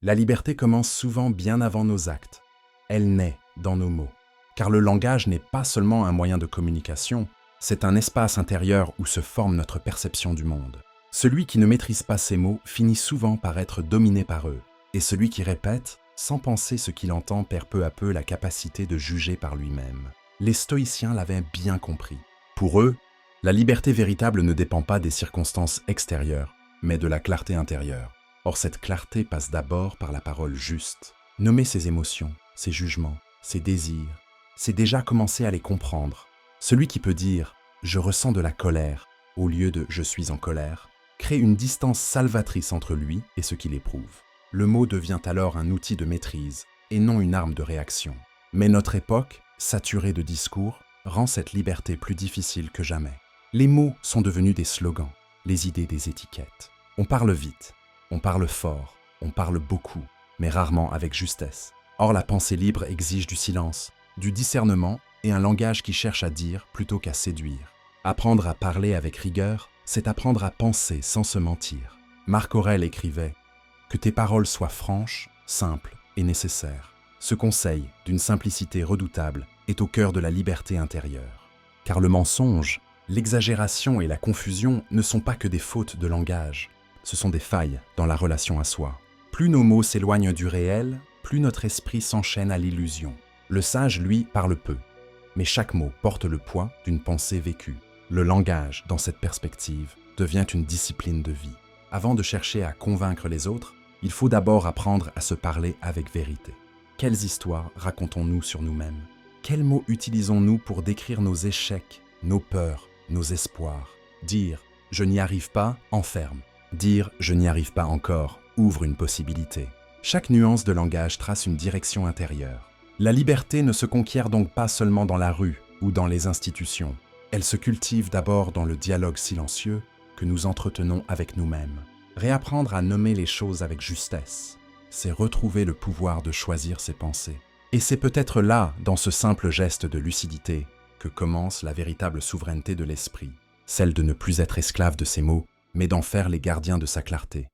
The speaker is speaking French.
La liberté commence souvent bien avant nos actes. Elle naît dans nos mots. Car le langage n'est pas seulement un moyen de communication, c'est un espace intérieur où se forme notre perception du monde. Celui qui ne maîtrise pas ses mots finit souvent par être dominé par eux, et celui qui répète, sans penser ce qu'il entend, perd peu à peu la capacité de juger par lui-même. Les stoïciens l'avaient bien compris. Pour eux, la liberté véritable ne dépend pas des circonstances extérieures, mais de la clarté intérieure. Or, cette clarté passe d'abord par la parole juste. Nommer ses émotions, ses jugements, ses désirs, c'est déjà commencer à les comprendre. Celui qui peut dire « je ressens de la colère » au lieu de « je suis en colère » crée une distance salvatrice entre lui et ce qu'il éprouve. Le mot devient alors un outil de maîtrise et non une arme de réaction. Mais notre époque, saturée de discours, rend cette liberté plus difficile que jamais. Les mots sont devenus des slogans, les idées des étiquettes. On parle vite, on parle fort, on parle beaucoup, mais rarement avec justesse. Or, la pensée libre exige du silence, du discernement et un langage qui cherche à dire plutôt qu'à séduire. Apprendre à parler avec rigueur, c'est apprendre à penser sans se mentir. Marc Aurèle écrivait « Que tes paroles soient franches, simples et nécessaires ». Ce conseil, d'une simplicité redoutable, est au cœur de la liberté intérieure. Car le mensonge, l'exagération et la confusion ne sont pas que des fautes de langage, ce sont des failles dans la relation à soi. Plus nos mots s'éloignent du réel, plus notre esprit s'enchaîne à l'illusion. Le sage, lui, parle peu, mais chaque mot porte le poids d'une pensée vécue. Le langage, dans cette perspective, devient une discipline de vie. Avant de chercher à convaincre les autres, il faut d'abord apprendre à se parler avec vérité. Quelles histoires racontons-nous sur nous-mêmes? Quels mots utilisons-nous pour décrire nos échecs, nos peurs, nos espoirs? Dire « je n'y arrive pas » enferme. Dire « je n'y arrive pas encore » ouvre une possibilité. Chaque nuance de langage trace une direction intérieure. La liberté ne se conquiert donc pas seulement dans la rue ou dans les institutions. Elle se cultive d'abord dans le dialogue silencieux que nous entretenons avec nous-mêmes. Réapprendre à nommer les choses avec justesse, c'est retrouver le pouvoir de choisir ses pensées. Et c'est peut-être là, dans ce simple geste de lucidité, que commence la véritable souveraineté de l'esprit, celle de ne plus être esclave de ses mots, mais d'en faire les gardiens de sa clarté.